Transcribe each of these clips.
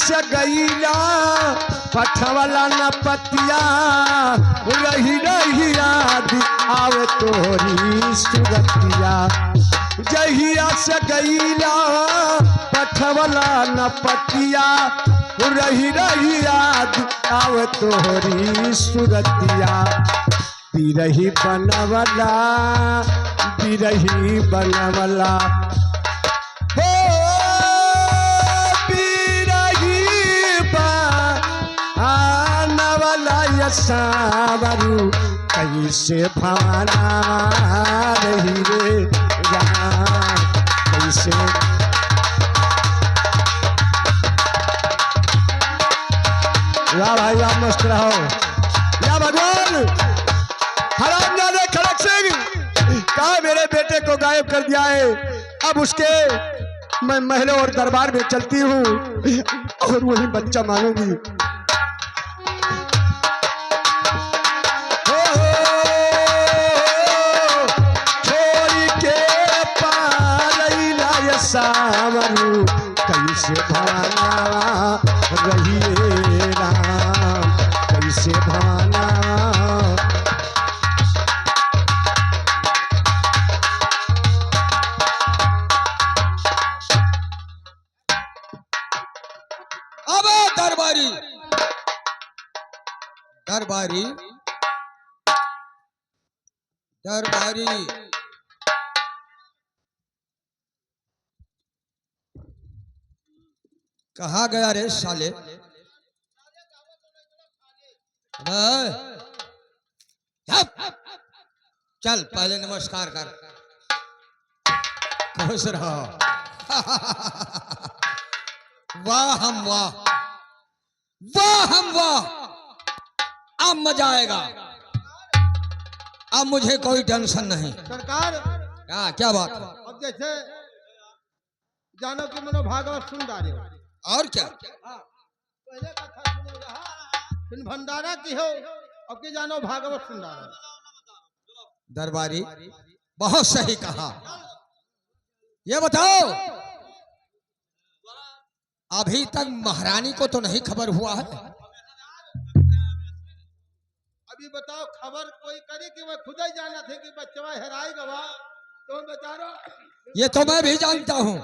से गईला पठवला न पतिया रही रही याद आवे तोहरी सुरतिया जहिया से गईला पठवला न पतिया रही रही याद आवे तोहरी सुरतिया बिरही बनवला बिरही बनवला हो बिरही बनवला यसावरू कैसे भाना रही रे राम कैसे वाह भाई वाह मस्त रहो या भगवान हराम जाने खड़क सिंह कहा मेरे बेटे को गायब कर दिया है। अब उसके मैं महलों और दरबार में चलती हूँ और वही बच्चा मांगूंगी। छोरी के पालैला सावरू कैसे भाना रहिए राम कैसे भाना दरबारी दरबारी दरबारी कहा गया रे साले? चल पहले नमस्कार कर खुश रहो। वाह हम वाह वाह हम वाह अब मजा आएगा। अब मुझे कोई टेंशन नहीं। सरकार क्या बात है? अब जैसे जानो कि मनो भागवत सुन रहे हो और क्या पहले कथा सुनो रहा फिर भंडारा की हो अब की जानो भागवत सुन रहे हो। दरबारी बहुत सही कहा। ये बताओ अभी तक महारानी को तो नहीं खबर हुआ है? अभी बताओ खबर कोई करे कि वह खुद ही जाना थे कि बच्चा हेराई गवा तो बेचारो। ये तो मैं भी जानता हूँ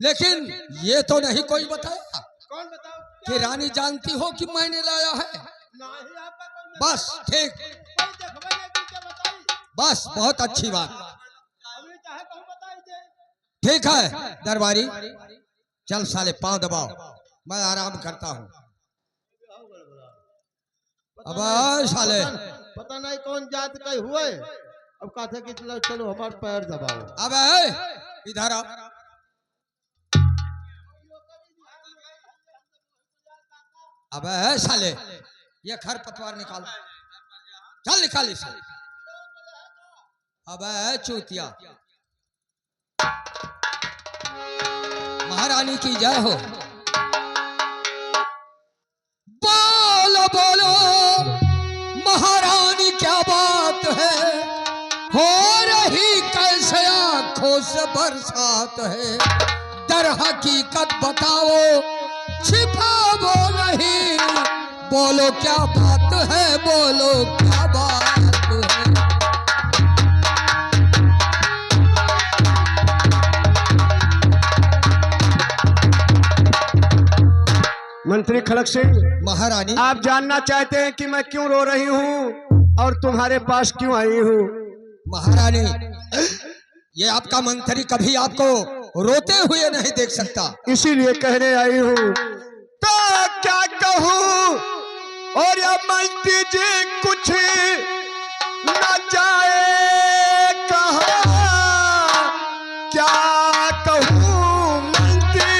लेकिन ये तो नहीं कोई बताया। कौन बताओ कि रानी जानती हो कि मैंने लाया है? नहीं आपका कौन बस ठीक बस बहुत अच्छी बात। अभी चाहे कहूं बताई दे। ठीक है दरबारी चल साले पांव दबाओ मैं आराम करता हूँ। अब साले पता नहीं कौन जात का हुए अब कहते कि चलो हमारे पैर दबाओ। अब इधर आओ। अब साले ये खर पतवार निकालो चल निकाल इसे। अब चूतिया महारानी की जय हो। बोलो बोलो महारानी क्या बात है हो रही कैसे आंखों से बरसात है। दर हकीकत बताओ छिपाओ नहीं बोलो क्या बात है बोलो क्या बात है। मंत्री खड़क सिंह महारानी आप जानना चाहते हैं कि मैं क्यों रो रही हूँ और तुम्हारे पास क्यों आई हूँ? महारानी ये आपका मंत्री कभी आपको रोते हुए नहीं देख सकता इसीलिए कहने आई हूँ। तो क्या कहूँ और या मंत्री जी कुछ न जाए कहा क्या कहूँ मंत्री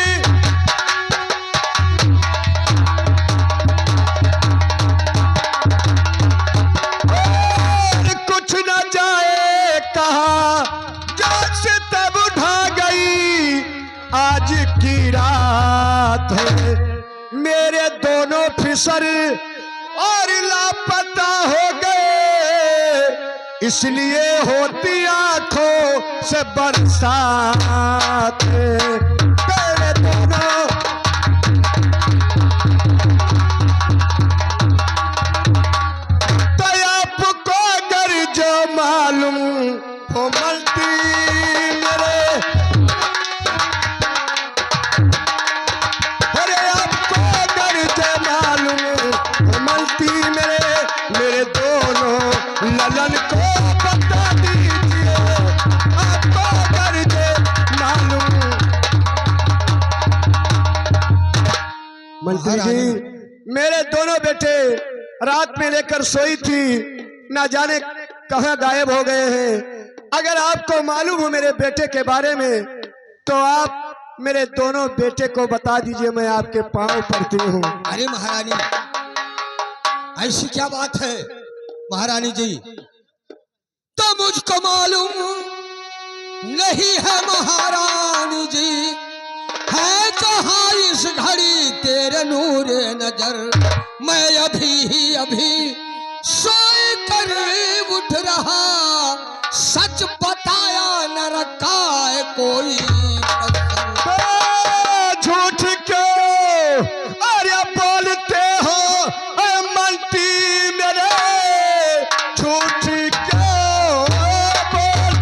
और कुछ न जाए कहा जैसे तब उठा गई आज की रात है मेरे दोनों फिसर और लापता हो गए इसलिए होती आंखों से बरसात मेरे दोनों मलती मेरे, अरे आपको अगर जे मालूम हो मलती मेरे दोनों ललन को बता दीजिए, आपको अगर जे मालूम। मंत्री जी, मेरे दोनों बेटे रात में लेकर सोई थी, ना जाने कहां गायब हो गए हैं। अगर आपको मालूम हो मेरे बेटे के बारे में तो आप मेरे दोनों बेटे को बता दीजिए, मैं आपके पांव पड़ती हूँ। अरे महारानी, ऐसी क्या बात है महारानी जी? तो मुझको मालूम नहीं है महारानी जी, है जहां इस घड़ी तेरे नूर नजर, मैं अभी सोए कर उठ रहा, सच बताया न रखा है कोई झूठ क्यों अरे बोलते हो मलती मेरे, झूठ क्यों बोल।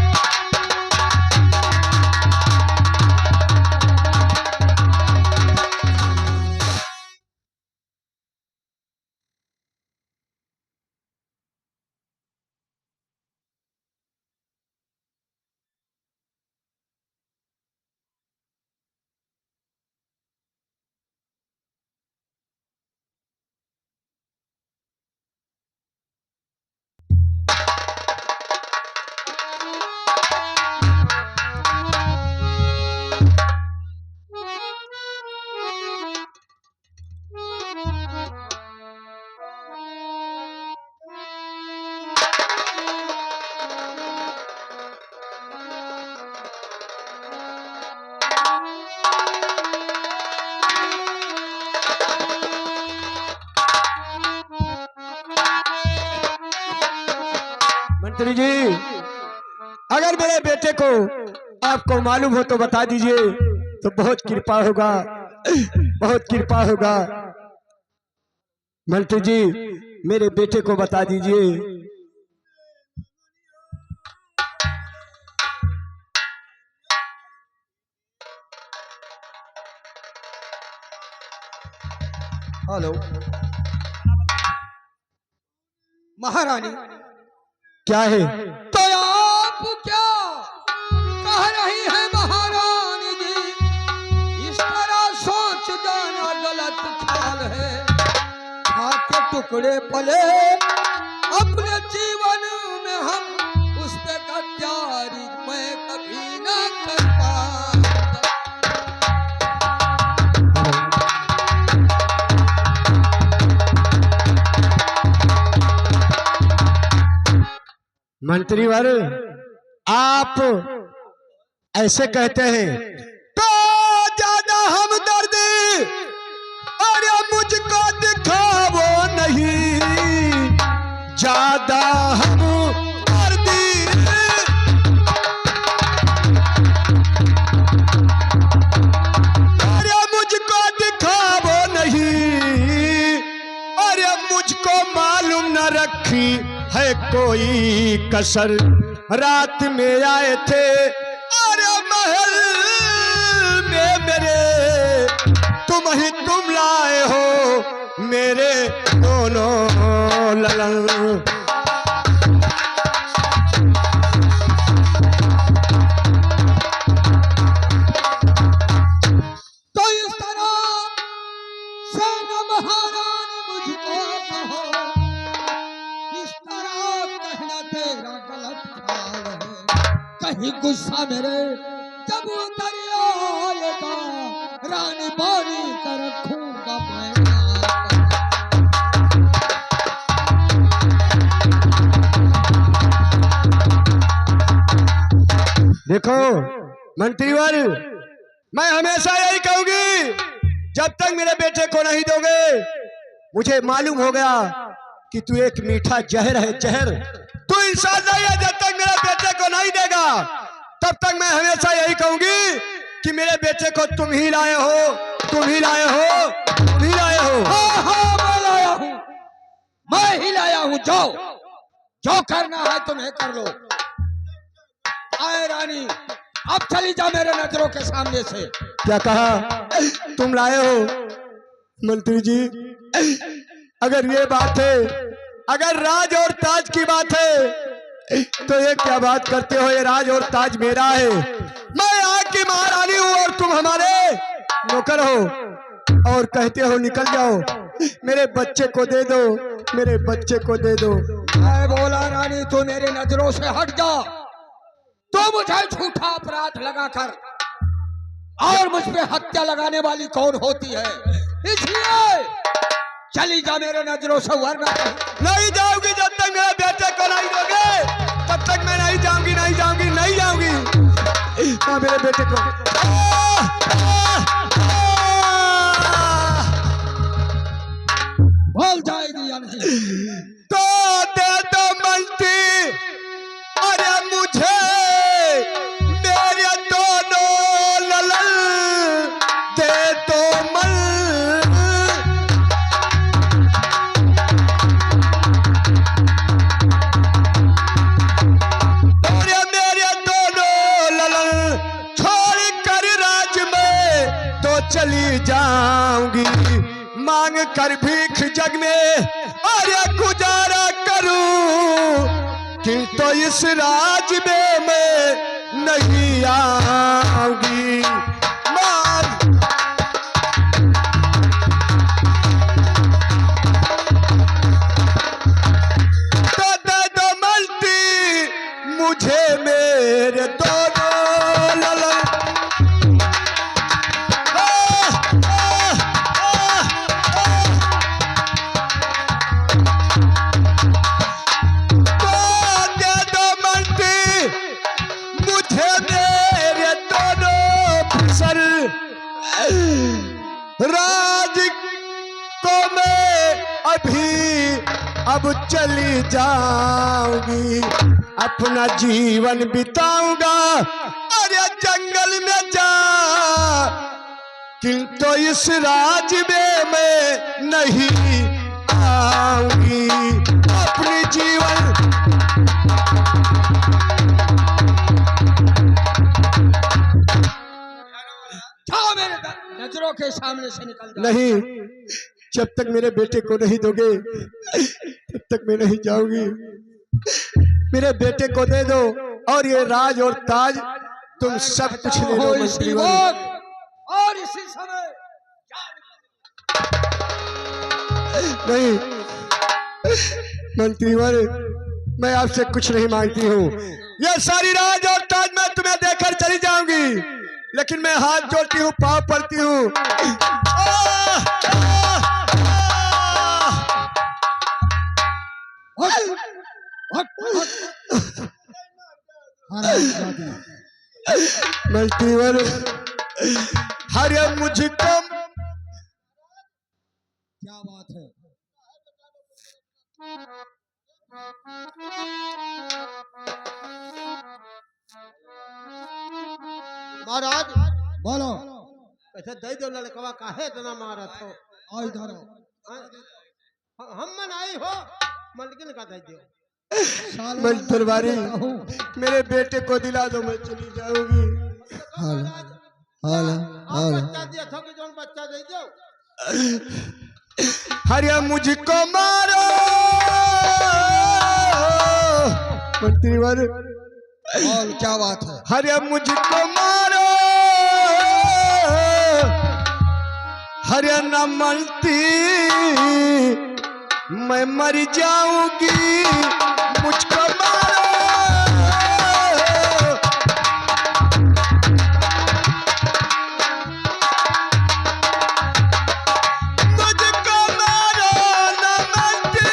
मंत्री जी, अगर मेरे बेटे को आपको मालूम हो तो बता दीजिए, तो बहुत कृपा होगा, बहुत कृपा होगा। मंत्री जी, मेरे बेटे को बता दीजिए। हेलो महारानी, क्या है? तो आप क्या कह रही है महारानी जी? इस तरह सोच जाना गलत ख्याल है, खाके टुकड़े पले अपने जीवन में हम, उस पे गद्दारी मैं कभी ना कर पाऊंगा। मंत्री वर, आप ऐसे कहते हैं तो ज्यादा हमदर्द अरे मुझको दिखाओ नहीं, ज्यादा हमदर्दी अरे मुझको दिखाओ नहीं, अरे मुझको मालूम न रखी है कोई कसर। रात में आए थे अरे महल में मेरे, तुम लाए हो मेरे दोनों ललन। तो इस तरह से न महारानी मुझको कहो, इस तरह कहना तेरा गलत ख्याल है। कहीं गुस्सा मेरे जब उतर आएगा, रानी बानी कर रखूंगा मैं। देखो मंत्रीवर, मैं हमेशा यही कहूंगी, जब तक मेरे बेटे को नहीं दोगे, मुझे मालूम हो गया कि तू एक मीठा जहर है, जहर। तू इंसान नहीं है, जब तक मेरे बेटे को नहीं देगा तब तक मैं हमेशा यही कहूंगी कि मेरे बेटे को तुम ही लाए हो, तुम ही लाए हो, तुम ही लाए हो। हाँ हाँ, मैं लाया हूँ, मैं ही लाया हूँ। जाओ, जो करना है तुम्हें कर लो। रानी, अब चली जा मेरे नजरों के सामने से। क्या कहा? तुम लाए हो मंत्री जी? अगर ये बात है, अगर राज और ताज की बात है, तो ये क्या बात करते हो? ये राज और ताज मेरा है। मैं यहाँ की महारानी हूँ और तुम हमारे नौकर हो, और कहते हो निकल जाओ। मेरे बच्चे को दे दो, मेरे बच्चे को दे दो। मैं बोला रानी तू मेरी नजरों से हट जा। तो मुझे झूठा अपराध लगाकर और मुझ पे हत्या लगाने वाली कौन होती है? इसलिए चली जा मेरे नजरों से, वरना नहीं जाऊंगी। जब तक मेरे बेटे को नहीं दोगे तब तक मैं नहीं जाऊंगी, नहीं जाऊंगी, नहीं जाऊंगी। हाँ, मेरे बेटे को बोल जाएगी या नहीं? तो दे दो मंत्री, अरे मुझे मेरे दोनों ललन दे दो अरे मेरे दोनों ललन छोड़ कर राज में तो चली जाऊंगी। मांग कर भीख जग में अरे गुजारा करूं, किंतु इस राज में मैं नहीं आऊंगी। मार तो दे दो मल्टी मुझे मेरे दोनों ललन। राज को मैं अभी अब चली जाऊंगी, अपना जीवन बिताऊंगा अरे जंगल में जा, किंतु इस राज में मैं नहीं आऊंगी। अपनी जीवन जाओ मेरे नजरों के सामने से निकल जाओ। नहीं, जब तक मेरे बेटे को नहीं दोगे तब तक मैं नहीं जाऊंगी। मेरे बेटे को दे दो और ये राज और ताज तुम सब कुछ ले लो इसी मंत्री वक्त वाले। और इसी समय नहीं मंत्री वाले, मैं आपसे कुछ नहीं मांगती हूँ। ये सारी राज और ताज मैं तुम्हें देकर चली जाऊंगी, लेकिन मैं हाथ जोड़ती हूँ, पाँव पड़ती हूँ। मंत्री वाले, हरे मुझको क्या बात है? महाराज बोलो। ऐसा दई दो लड़कवा काहे इतना मारा थो? आओ इधर आओ। हम मन आई हो मलकिन का दई दो। मैं दरबारी, मेरे बेटे को दिला दो, मैं चली जाऊंगी। बच्चा दिया था कि जोन बच्चा दई दो। हरिया मुझको मारो मंत्री वाले। बोल क्या बात है? हरिया मुझको मारो, हरिया न मरती मैं मर जाऊंगी। मुझको मारो, मुझको मारो न मरती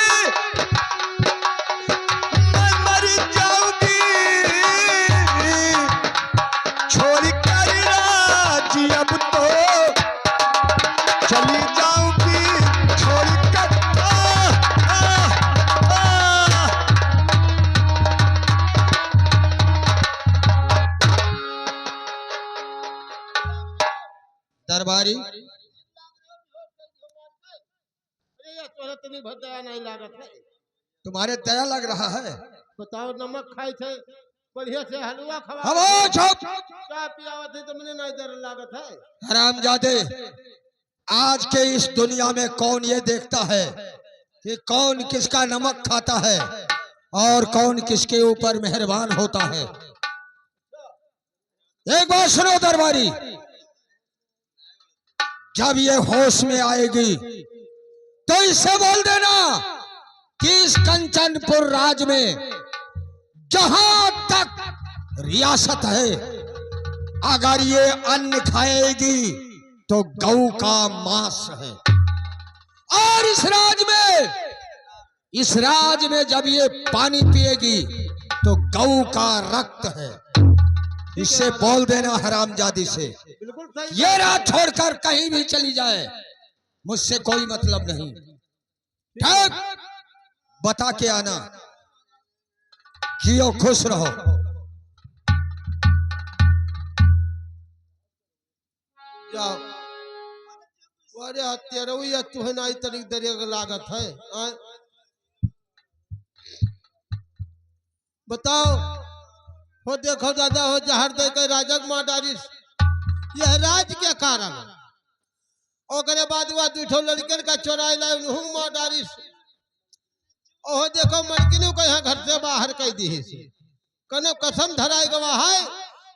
मैं मर जाऊंगी। छोड़ कर राज अब तो चली जाऊंगी, छोड़ कर दरबारी अरे ये तोरा तनी भदया नहीं लागत है। तुम्हारे दया लग रहा है। बताओ नमक खाए थे बढ़िया से हलवा खवा खामोश हो। चाय पियावत है तो मुझे नहीं डर लागत है। हरामजादे, आज के इस दुनिया में कौन ये देखता है कि कौन किसका नमक खाता है और कौन किसके ऊपर मेहरबान होता है। एक बात सुनो दरबारी, जब ये होश में आएगी तो इससे बोल देना कि इस कंचनपुर राज में जहां तक रियासत है, अगर ये अन्न खाएगी तो गऊ का मांस है। और इस राज में जब ये पानी पिएगी तो गऊ का रक्त है। इससे बोल देना हरामजादी से, बिल्कुल सही। ये रात छोड़कर कहीं भी चली जाए, मुझसे कोई मतलब नहीं। ठीक, बता के आना। जियो, खुश रहो। जाओ। अरे हत्यारा हुई तू है ना तरीक दरिया लागत है। बताओ, हो देखो दादा हो जहर दे के राजक माँ डारिस, यह राज के कारण। ओकरे बाद वह दूठो लड़कन का चोराई लाई उन्हों माँ डारिस। ओह देखो मलकिन को यहाँ घर से बाहर कह दी है। कनो कसम धराई गवा है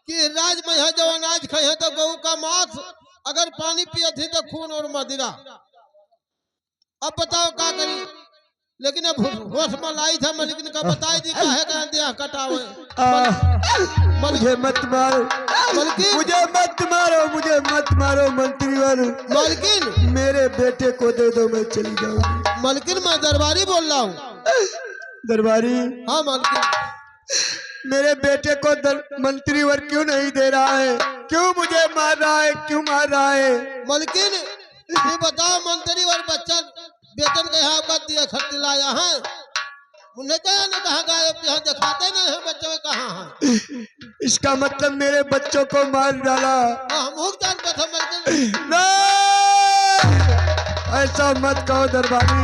कि राज में है जो अनाज खाए तो गऊ का मांस, अगर पानी पिए थे तो खून और मदिरा। अब बताओ क्या करी, लेकिन अब होश में लाई था मलिकिन का बताई दी काहे का दिया कटावे। मुझे मत मारो, मलकिन मुझे मत मारो, मुझे मत मारो मंत्री वाले। मलकिन मेरे बेटे को दे दो, मैं चली जाऊंगी। मलकिन मैं दरबारी बोल रहा हूँ। दरबारी, हाँ मलकिन, मेरे बेटे को मंत्री वर क्यों नहीं दे रहा है? क्यों मुझे मार रहा है? क्यों मार रहा है? मलकिन ये बताओ, मंत्री और बच्चा वेतन के यहाँ का दिया खर्च लाया है, उन्हें क्या ने कहा गायब यहाँ दिखाते नहीं है बच्चों कहाँ है। इसका मतलब मेरे बच्चों को मार डाला। हम जानते थे मलकिन। नहीं, ऐसा मत कहो दरबारी।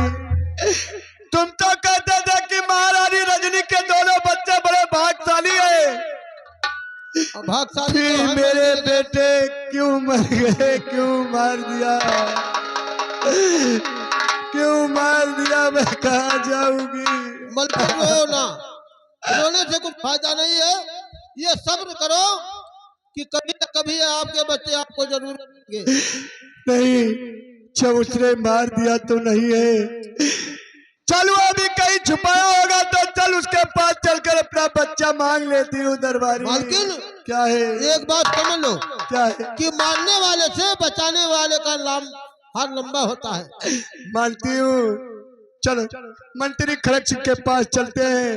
तुम तो कहते थे कि महारानी रजनी के दोनों बच्चे बड़े भाग्यशाली है। भागशाली फिर तो है मेरे मलकिन। बेटे क्यों मर गए? क्यों मार दिया? क्यों मार दिया? मैं कहाँ जाऊंगी? मलकिन रो ना, रोने से कुछ फायदा नहीं है। ये सब्र करो कि कभी न कभी आपके बच्चे आपको जरूर देंगे। नहीं, जब उसने मार दिया तो नहीं है। चलो अभी कहीं छुपाया होगा तो चल उसके पास चलकर अपना बच्चा मांग लेती हूँ दरबारी। मालकिन क्या है? एक बात समझ लो क्या है? कि मारने वाले से बचाने वाले का नाम हर लंबा होता है। मानती हूँ। चलो मंत्री खड़क सिंह के पास चलते हैं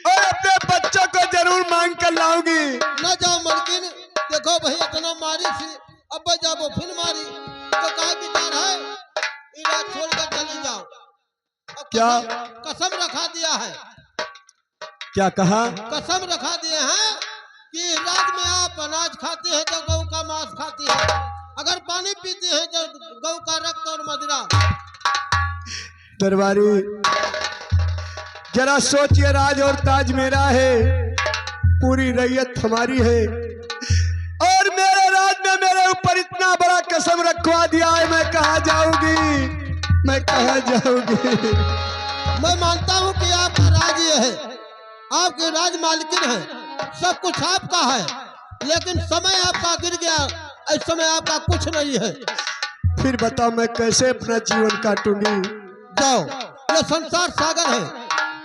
और अपने बच्चों को जरूर मांग कर लाऊंगी। न जाओ मलकिन, देखो भाई इतना मारी थी, अब जाओ फिर मारी तो क्या विचार है? इलाज छोड़कर चली जाओ। अब क्या? कसम रखा दिया है, क्या कहा? कसम रखा दिए हैं कि रात में आप अनाज खाते हैं तो गऊ का मांस खाती है, अगर पानी पीते हैं तो गऊ का रक्त और मदिरा। दरबारी, जरा सोचिए, राज और ताज मेरा है, पूरी रैयत हमारी है और मेरे राज में मेरे ऊपर इतना बड़ा कसम रखवा दिया है। मैं कहाँ जाऊंगी? मैं कहाँ जाऊंगी? मैं मानता हूँ कि आपका राज ये है, आपके राज मालकिन है, सब कुछ आपका है, लेकिन समय आपका गिर गया, इस समय आपका कुछ नहीं है। फिर बताओ मैं कैसे अपना जीवन काटूंगी? जाओ, ये संसार सागर है,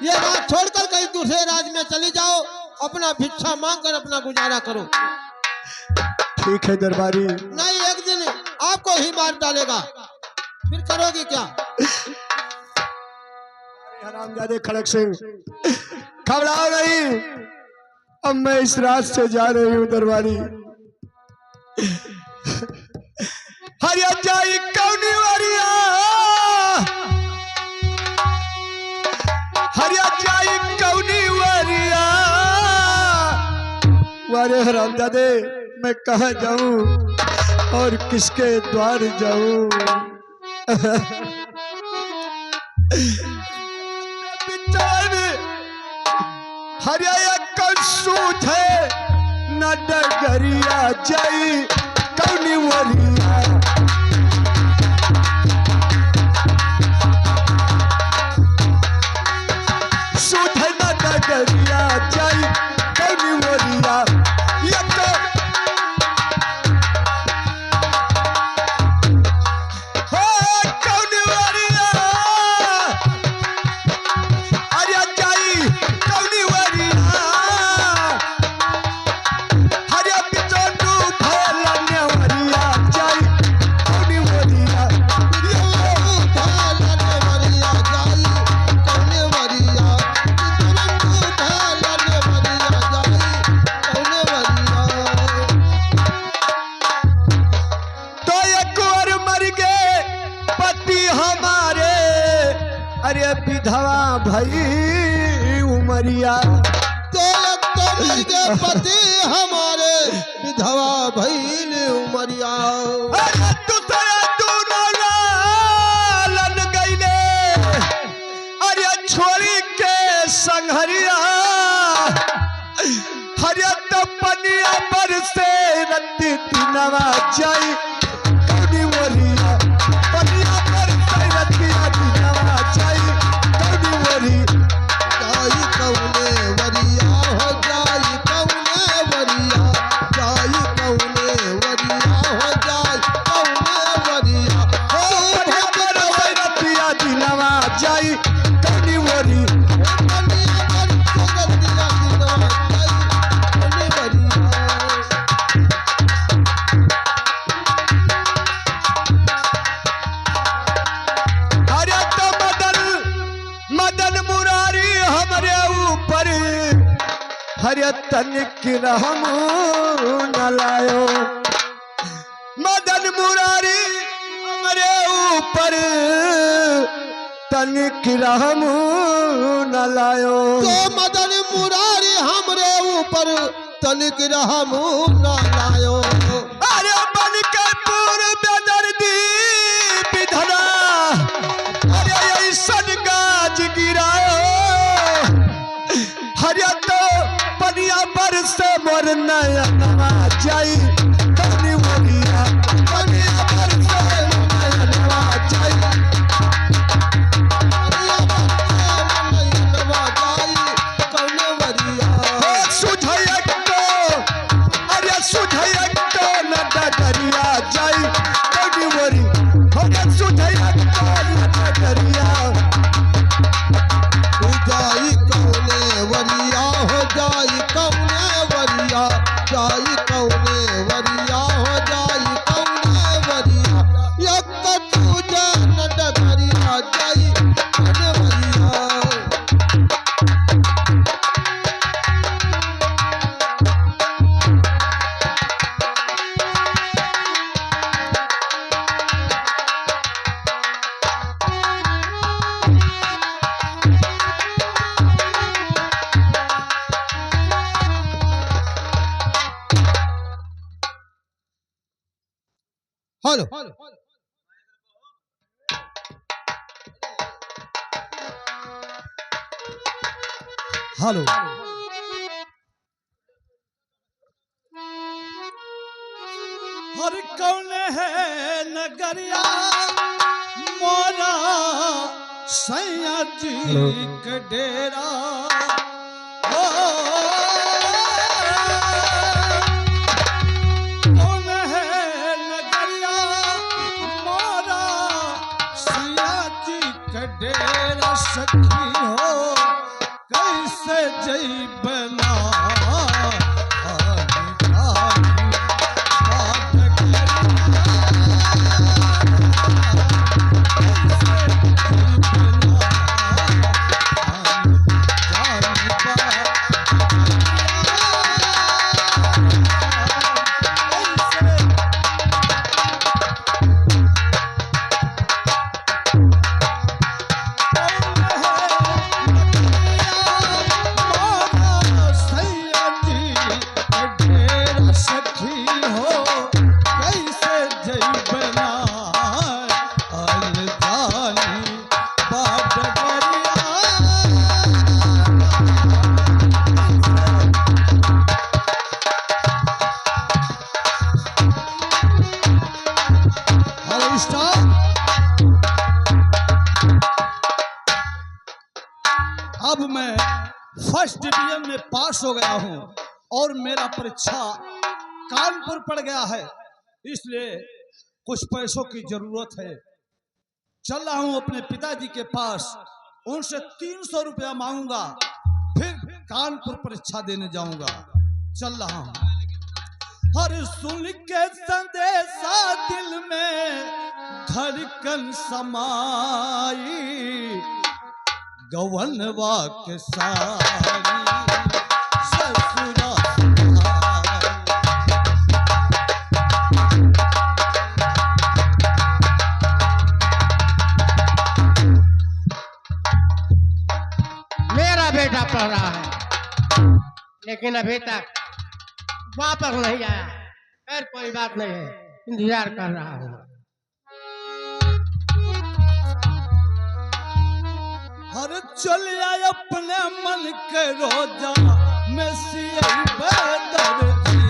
ये राज छोड़कर कहीं दूसरे राज में चली जाओ, अपना भिक्षा मांग कर अपना गुजारा करो। ठीक है दरबारी। नहीं, एक दिन आपको ही मार डालेगा, फिर करोगी क्या? हरामजादे खड़क सिंह, घबराओ नहीं, अब मैं इस रात से जा रही हूँ दरबारी। हरिया जाई कौनी वरिया, हरिया जाई कौनी वरिया। वारे हरामजादे, मैं कहाँ जाऊं और किसके द्वार जाऊं? हरिया कंसू सूझे न डगरिया जाई कौनी वरिया सूझे न डगरिया जाई कौनी वरिया ये तो हो कौनी वरिया अरे जाई कौनी वरिया हरे बिचोटू भोलने वरिया जाई कौनी वरिया तो एक और मर गए पति हमारे अरे विधवा भई उमरिया पति हमारे विधवा भइल उमरिया अरे दूसरा दोनों लालन गईले अरे छोरी के संघरिया हरे तो पनिया पर से रत्ती दिनवा जाई कौनी वरिया पनिया पर से रत्ती दिनवा जाई कौनी वरी जाई कौने वरिया हो जाई कौने वरिया जाई कौने वरिया हो जाई कौने वरिया हो पनिया पर से रत्ती दिनवा जाई कौनी वरी हरे तो मदन मुरारी हमरे ऊपर हरे तनिक रहम न लायो मदन मुरारी हमरे ऊपर तनिक रहम न लायो तो मदन मुरारी हमरे ऊपर तनिक रहम न लायो अरे बन के पूर्व दर्दी विधना अरे ऐसन गाज गिरायो हरे तो पनिया पर से मोर नयनवा जाई कौनी वरिया पनिया पर से नयनवा जाई कौने वरिया हो सुझयक तो अरे सुझयक तो न डगरिया जाई कौनी वरी हो सुझयक तो न डगरिया जाई कौने वरिया हो जाई कौने वरिया जाई कौने वरिया हो जाई कौने वरिया एक तुझे न डगरिया जाई कौने वरिया हेलो हेलो हर कौन है नगरिया मोरा सैया जी के डेरा ओ, कौन है नगरिया मोरा सैया जी के डेरा सखी हो कैसे जई बना फर्स्ट डिवीजन में पास हो गया हूँ और मेरा परीक्षा कानपुर पड़ गया है, इसलिए कुछ पैसों की जरूरत है। चल रहा हूँ अपने पिताजी के पास, उनसे 300 रुपया मांगूंगा, फिर कानपुर परीक्षा देने जाऊंगा। चल रहा हूँ। हर सुन के संदेशा दिल में धड़कन समाई, गवनवा के सारी ससुरा मेरा बेटा पढ़ रहा है लेकिन अभी तक वापस नहीं आया। खैर कोई बात नहीं है, इंतजार कर रहा हूँ। हर चल आए अपने मन के रोजा में सियाई बदर जी।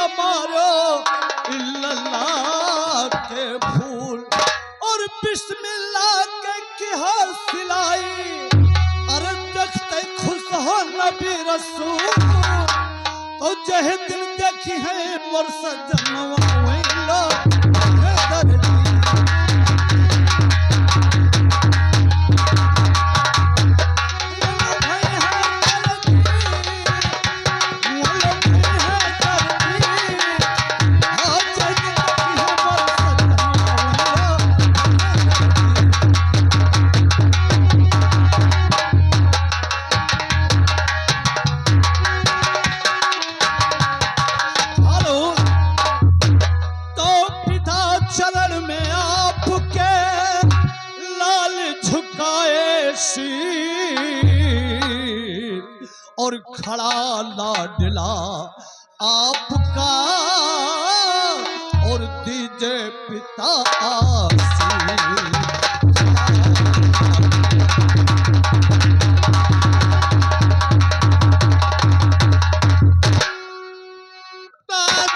मारो इल्लल्लाह के फूल और बिस्मिल्लाह के किहा सिलाई, अरे देखते खुश हो नबी रसूल, तो जह दिल देखी है मोर सजनवा वैलो दर्दी। और खड़ा लाडला आपका और दीजे पिता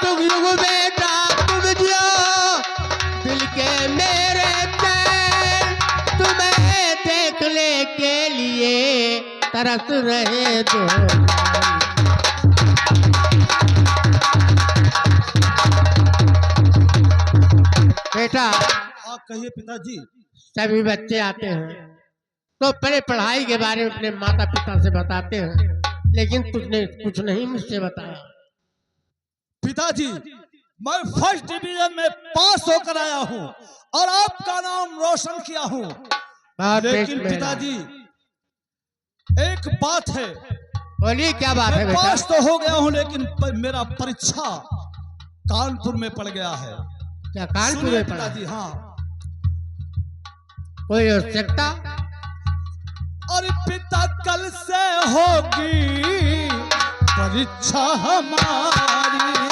तुम बेटा तुम दिया दिल के मेरे चैन, तुम्हें देखने के लिए तरस रहे दो। बेटा कहिए पिताजी। सभी बच्चे आते हैं तो पहले पढ़ाई के बारे में अपने माता पिता से बताते हैं, लेकिन तुझने कुछ नहीं मुझसे बताया। पिताजी मैं फर्स्ट डिवीजन में पास होकर आया हूँ और आपका नाम रोशन किया हूँ, लेकिन पिताजी एक बात है। बोलिए क्या बात है बेटा? पास तो हो गया हूँ लेकिन मेरा परीक्षा कानपुर में पड़ गया है। क्या कानपुर में पड़ा? पिताजी हाँ। कोई आवश्यकता? और पिता कल से होगी परीक्षा हमारी,